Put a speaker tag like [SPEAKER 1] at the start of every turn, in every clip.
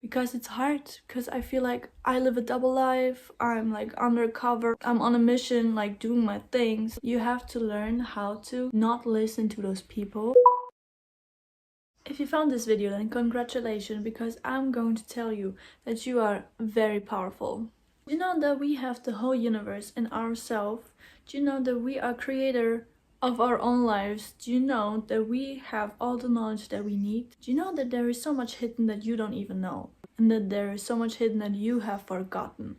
[SPEAKER 1] because it's hard, because I feel like I live a double life. I'm like undercover, I'm on a mission, like doing my things. You have to learn how to not listen to those people. If you found this video, then congratulations, because I'm going to tell you that you are very powerful. Do you know that we have the whole universe in ourselves? Do you know that we are creator of our own lives? Do you know that we have all the knowledge that we need? Do you know that there is so much hidden that you don't even know? And that there is so much hidden that you have forgotten?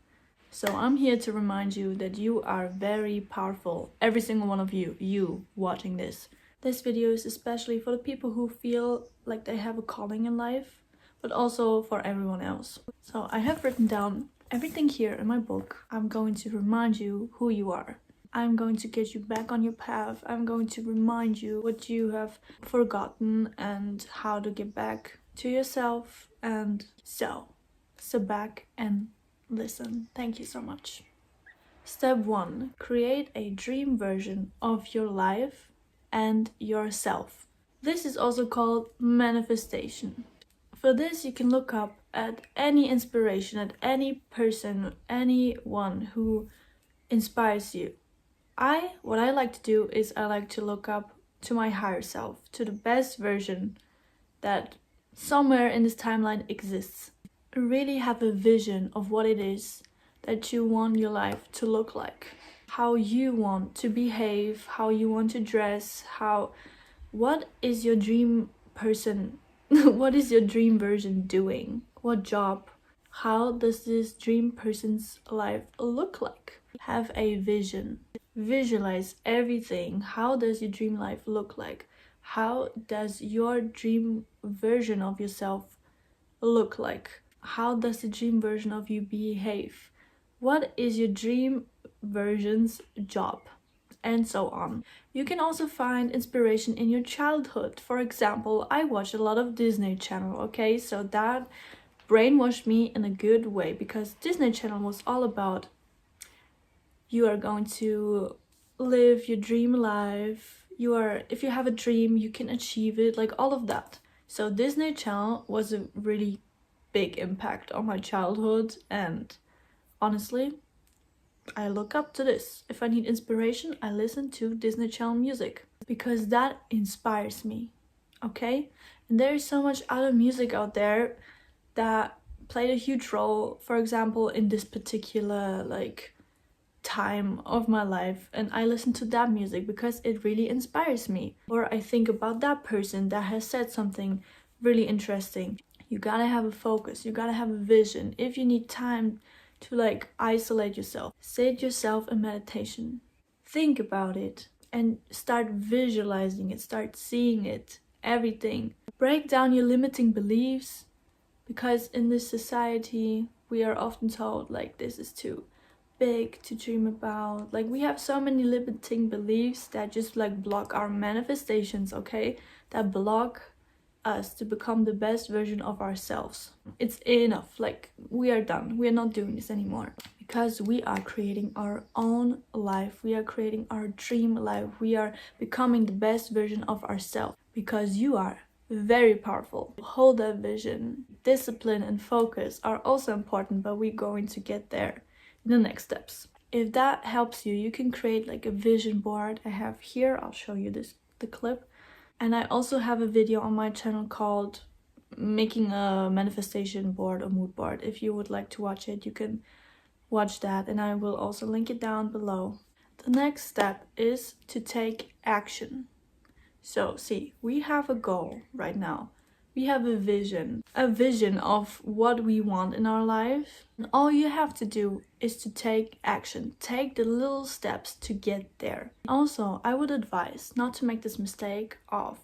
[SPEAKER 1] So I'm here to remind you that you are very powerful. Every single one of you watching this. This video is especially for the people who feel like they have a calling in life, but also for everyone else. So I have written down everything here in my book. I'm going to remind you who you are. I'm going to get you back on your path. I'm going to remind you what you have forgotten and how to get back to yourself. And so sit back and listen. Thank you so much. Step 1. Create a dream version of your life and yourself. This is also called manifestation. For this, you can look up at any inspiration, at any person, anyone who inspires you. What I like to do is I like to look up to my higher self, to the best version that somewhere in this timeline exists. Really have a vision of what it is that you want your life to look like, how you want to behave, how you want to dress, what is your dream person what is your dream version doing, what job, how does this dream person's life look like? Have a vision, visualize everything. How does your dream life look like? How does your dream version of yourself look like? How does the dream version of you behave? What is your dream version's job? And so on. You can also find inspiration in your childhood. For example, I watched a lot of Disney Channel, okay? So that brainwashed me in a good way, because Disney Channel was all about you are going to live your dream life. If you have a dream, you can achieve it, like all of that. So Disney Channel was a really big impact on my childhood, and honestly, I look up to this. If I need inspiration, I listen to Disney Channel music, because that inspires me, okay? And there is so much other music out there that played a huge role, for example, in this particular time of my life, and I listen to that music because it really inspires me. Or I think about that person that has said something really interesting. You gotta have a focus, you gotta have a vision. If you need time to isolate yourself, sit yourself in meditation, think about it and start visualizing it, start seeing it, everything. Break down your limiting beliefs, because in this society we are often told this is too big to dream about. We have so many limiting beliefs that just block our manifestations, okay? That block us to become the best version of ourselves. It's enough. We are done. We are not doing this anymore, because we are creating our own life. We are creating our dream life. We are becoming the best version of ourselves, because you are very powerful. Hold that vision. Discipline and focus are also important, but we're going to get there in the next steps. If that helps you, you can create a vision board. I have here, I'll show you the clip. And I also have a video on my channel called Making a Manifestation Board or Mood Board. If you would like to watch it, you can watch that, and I will also link it down below. The next step is to take action. So see, we have a goal right now. We have a vision of what we want in our life. And all you have to do is to take action. Take the little steps to get there. Also, I would advise not to make this mistake of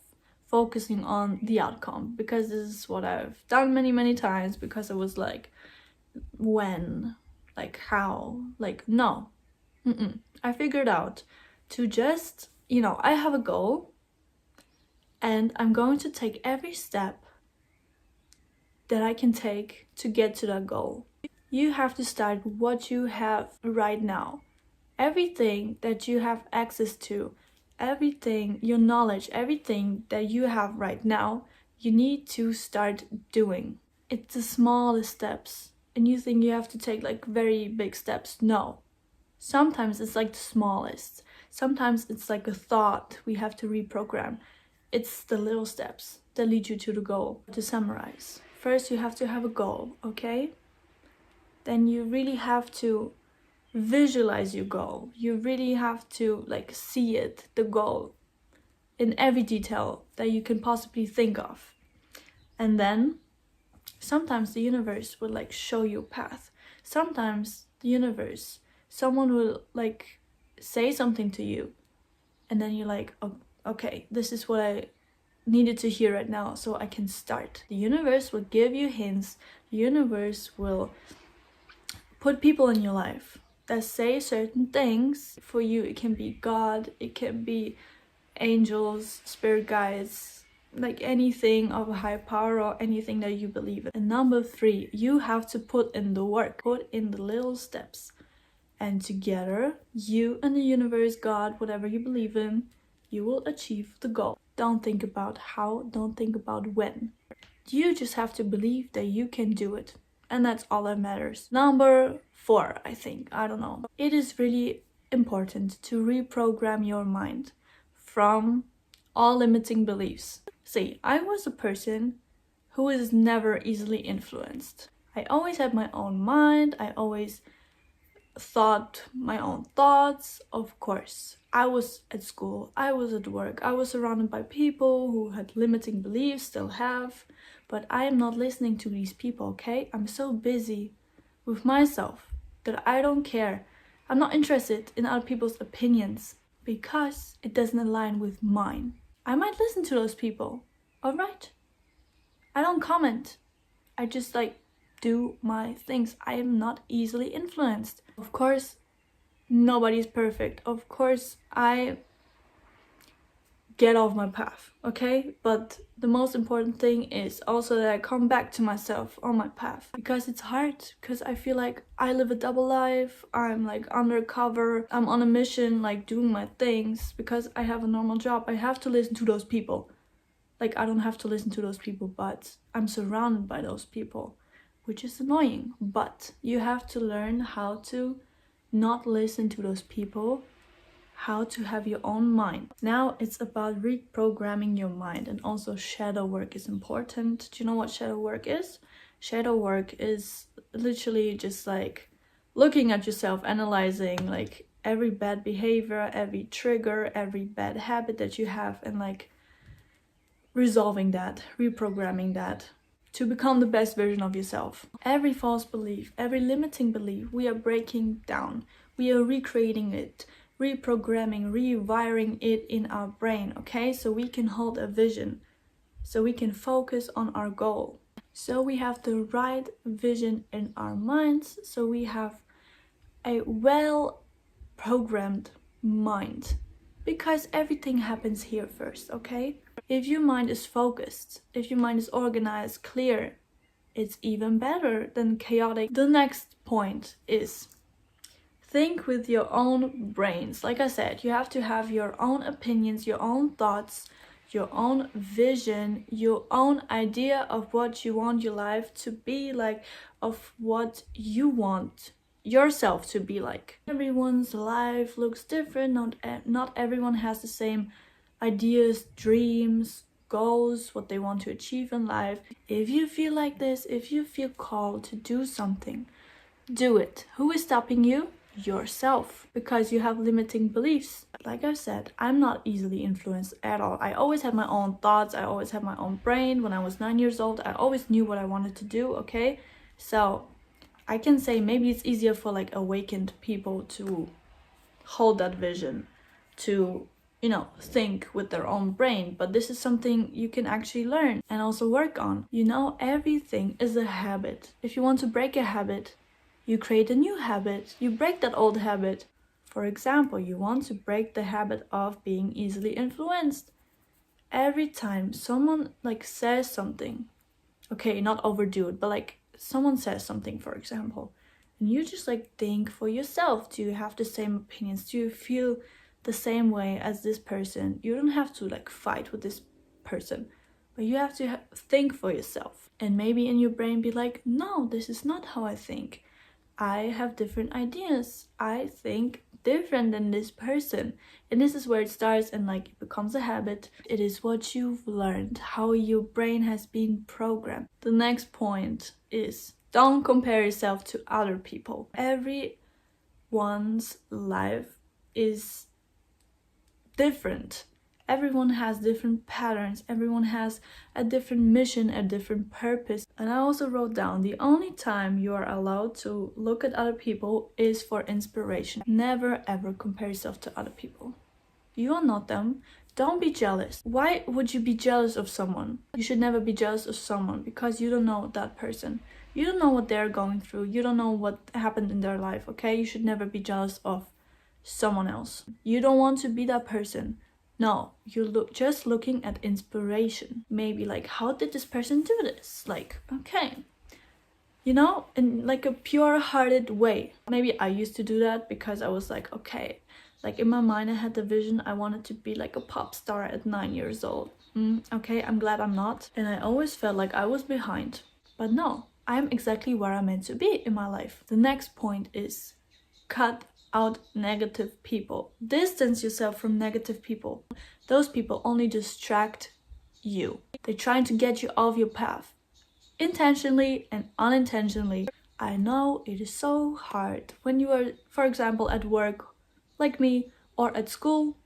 [SPEAKER 1] focusing on the outcome, because this is what I've done many times, because it was when, how, no. I figured out to just, I have a goal, and I'm going to take every step that I can take to get to that goal. You have to start with what you have right now. Everything that you have access to, everything, your knowledge, everything that you have right now, you need to start doing. it's the smallest steps, and you think you have to take like very big steps. No. Sometimes it's like the smallest. Sometimes it's like a thought we have to reprogram. It's the little steps that lead you to the goal. To summarize, first you have to have a goal, okay? Then you really have to visualize your goal. You really have to like see it, the goal, in every detail that you can possibly think of. And then sometimes the universe will like show you a path. Sometimes the universe, someone will like say something to you, and then you're like, oh, okay, this is what I needed to hear right now, so I can start. The universe will give you hints. The universe will put people in your life that say certain things. For you, it can be God, it can be angels, spirit guides, like anything of a higher power or anything that you believe in. And number 3, you have to put in the work, put in the little steps. And together, you and the universe, God, whatever you believe in, you will achieve the goal. Don't think about how, don't think about when. You just have to believe that you can do it. And that's all that matters. Number 4, I think, I don't know. It is really important to reprogram your mind from all limiting beliefs. See, I was a person who is never easily influenced. I always had my own mind. I always thought my own thoughts. Of course, I was at school, I was at work, I was surrounded by people who had limiting beliefs, still have, but I am not listening to these people, okay? I'm so busy with myself that I don't care. I'm not interested in other people's opinions because it doesn't align with mine. I might listen to those people, alright? I don't comment. I just like do my things. I am not easily influenced. Of course, nobody's perfect. Of course, I get off my path, okay? But the most important thing is also that I come back to myself on my path, because it's hard, because I feel like I live a double life. I'm like undercover. I'm on a mission, like doing my things because I have a normal job. I have to listen to those people. Like, I don't have to listen to those people, but I'm surrounded by those people, which is annoying. But you have to learn how to not listen to those people, how to have your own mind. Now it's about reprogramming your mind, and also shadow work is important. Do you know what shadow work is? Shadow work is literally just like looking at yourself, analyzing like every bad behavior, every trigger, every bad habit that you have, and like resolving that, reprogramming that to become the best version of yourself. Every false belief, every limiting belief, we are breaking down. We are recreating it, reprogramming, rewiring it in our brain, okay? So we can hold a vision, so we can focus on our goal. So we have the right vision in our minds, so we have a well-programmed mind. Because everything happens here first, okay? If your mind is focused, if your mind is organized, clear, it's even better than chaotic. The next point is think with your own brains. Like I said, you have to have your own opinions, your own thoughts, your own vision, your own idea of what you want your life to be like, of what you want yourself to be like. Everyone's life looks different. Not everyone has the same ideas, dreams, goals, what they want to achieve in life. If you feel like this, if you feel called to do something, do it. Who is stopping you? Yourself, because you have limiting beliefs. Like I said, I'm not easily influenced at all. I always had my own thoughts. I always had my own brain. When I was 9 years old, I always knew what I wanted to do, okay? So I can say maybe it's easier for like awakened people to hold that vision, to, you know, think with their own brain. But this is something you can actually learn and also work on. You know, everything is a habit. If you want to break a habit, you create a new habit. You break that old habit. For example, you want to break the habit of being easily influenced. Every time someone like says something, okay, not overdo it, but like someone says something, for example, and you just like think for yourself, do you have the same opinions? Do you feel the same way as this person? You don't have to like fight with this person, but you have to think for yourself. And maybe in your brain be like, no, this is not how I think. I have different ideas. I think different than this person. And this is where it starts and like it becomes a habit. It is what you've learned, how your brain has been programmed. The next point is don't compare yourself to other people. Everyone's life is different. Everyone has different patterns, everyone has a different mission, a different purpose. And I also wrote down the only time you are allowed to look at other people is for inspiration. Never ever compare yourself to other people. You are not them. Don't be jealous. Why would you be jealous of someone? You should never be jealous of someone because you don't know that person. You don't know what they're going through. You don't know what happened in their life, okay? You should never be jealous of someone else. You don't want to be that person. No, you're just looking at inspiration. Maybe like, how did this person do this? Like, okay, you know, in like a pure-hearted way. Maybe I used to do that because I was like, okay, like in my mind I had the vision I wanted to be like a pop star at 9 years old. Okay, I'm glad I'm not. And I always felt like I was behind. But no, I'm exactly where I'm meant to be in my life. The next point is cut out negative people. Distance yourself from negative people. Those people only distract you. They're trying to get you off your path, intentionally and unintentionally. I know it is so hard when you are, for example, at work, like me, or at school,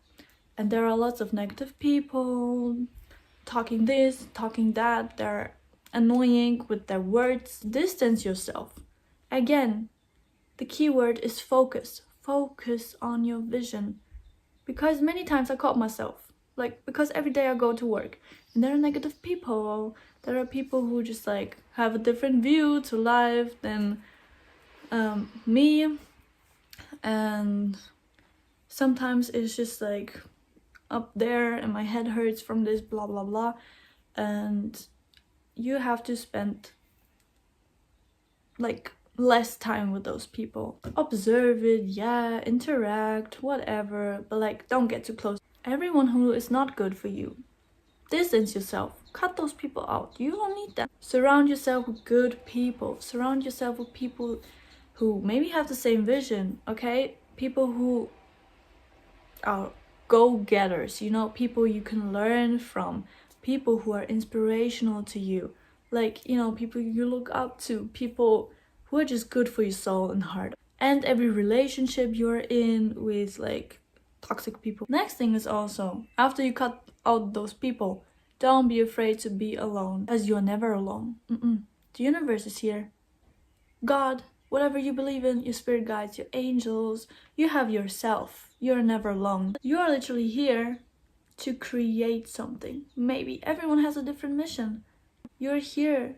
[SPEAKER 1] and there are lots of negative people talking this, talking that. They're annoying with their words. Distance yourself. Again, the key word is focus. Focus on your vision. Because many times I caught myself. Like, because every day I go to work and there are negative people. There are people who just like have a different view to life than me. And sometimes it's just like up there and my head hurts from this blah blah blah. And you have to spend like less time with those people. Observe it, yeah, interact, whatever, but like don't get too close. Everyone who is not good for you, distance yourself. Cut those people out. You don't need them. Surround yourself with good people. Surround yourself with people who maybe have the same vision, okay? People who are go-getters, you know, people you can learn from, people who are inspirational to you, like, you know, people you look up to, people who are just good for your soul and heart. And every relationship you're in with like toxic people. Next thing is also, after you cut out those people, don't be afraid to be alone, as you're never alone. The universe is here. God, whatever you believe in, your spirit guides, your angels, you have yourself. You're never alone. You are literally here to create something. Maybe everyone has a different mission. You're here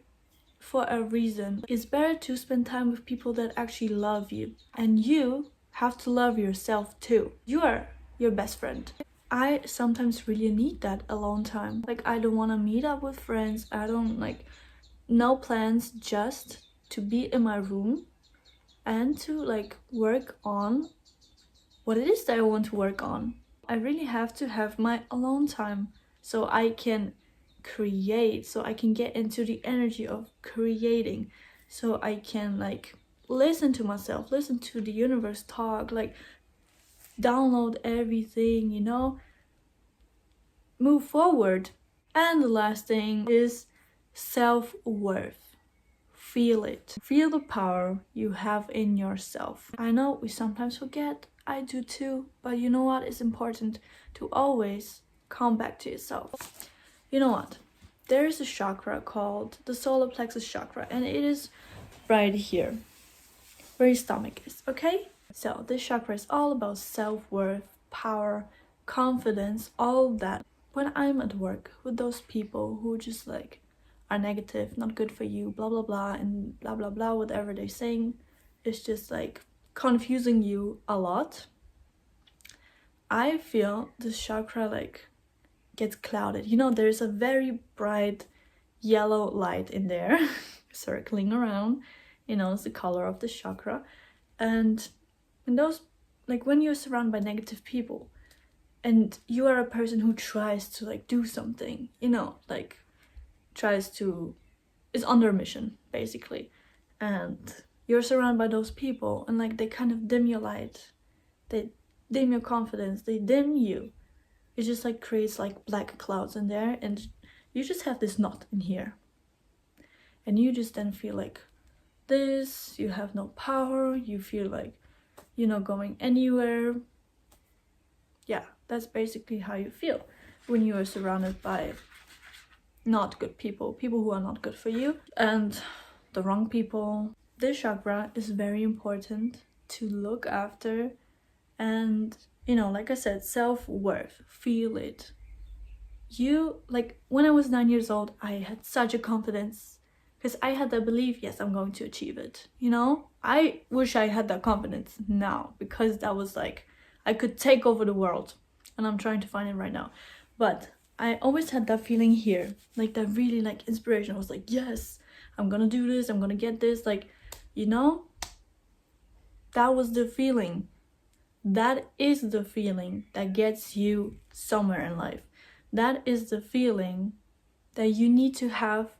[SPEAKER 1] for a reason. It's better to spend time with people that actually love you. And you have to love yourself too. You are your best friend. I sometimes really need that alone time. Like, I don't want to meet up with friends. I don't like, no plans, just to be in my room and to like work on what it is that I want to work on. I really have to have my alone time so I can create, so I can get into the energy of creating, so I can like listen to myself, listen to the universe talk, like download everything, you know, move forward. And the last thing is self-worth. Feel it. Feel the power you have in yourself. I know we sometimes forget, I do too, but you know what? It's important to always come back to yourself. You know what? There is a chakra called the solar plexus chakra, and it is right here, where your stomach is, okay? So this chakra is all about self-worth, power, confidence, all that. When I'm at work with those people who just like are negative, not good for you, blah blah blah, and blah blah blah, whatever they're saying, it's just like confusing you a lot. I feel this chakra like gets clouded. You know, there's a very bright yellow light in there circling around. You know, it's the color of the chakra. And in those, like when you're surrounded by negative people and you are a person who tries to like do something, you know, like tries to is under a mission basically, and you're surrounded by those people, and like they kind of dim your light, they dim your confidence, they dim you. It just like creates like black clouds in there, and you just have this knot in here, and you just then feel like this, you have no power, you feel like you're not going anywhere. Yeah, that's basically how you feel when you are surrounded by not good people, people who are not good for you, and the wrong people. This chakra is very important to look after, and you know, like I said, self-worth, feel it. You, like when I was 9 years old, I had such a confidence because I had that belief, yes, I'm going to achieve it, you know. I wish I had that confidence now, because that was like I could take over the world, and I'm trying to find it right now. But I always had that feeling here, like that really like inspiration. I was like, yes, I'm gonna do this, I'm gonna get this, like, you know, that was the feeling. That is the feeling that gets you somewhere in life. That is the feeling that you need to have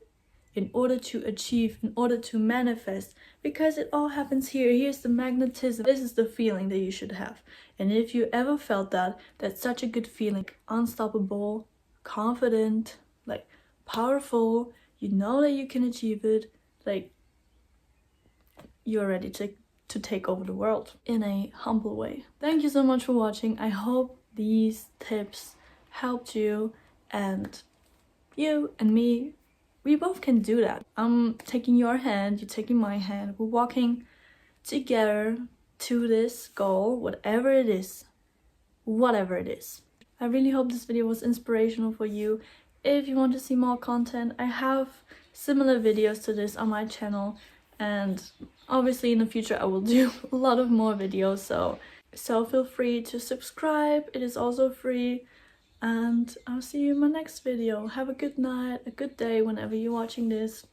[SPEAKER 1] in order to achieve, in order to manifest, because it all happens here. Here's the magnetism. This is the feeling that you should have. And if you ever felt that, that's such a good feeling. Unstoppable, confident, like powerful, you know that you can achieve it, like you're ready to take over the world in a humble way. Thank you so much for watching. I hope these tips helped you, and you and me, we both can do that. I'm taking your hand, you're taking my hand, we're walking together to this goal, whatever it is. I really hope this video was inspirational for you. If you want to see more content, I have similar videos to this on my channel, and obviously in the future I will do a lot of more videos, so feel free to subscribe. It is also free, and I'll see you in my next video. Have a good night, a good day whenever you're watching this.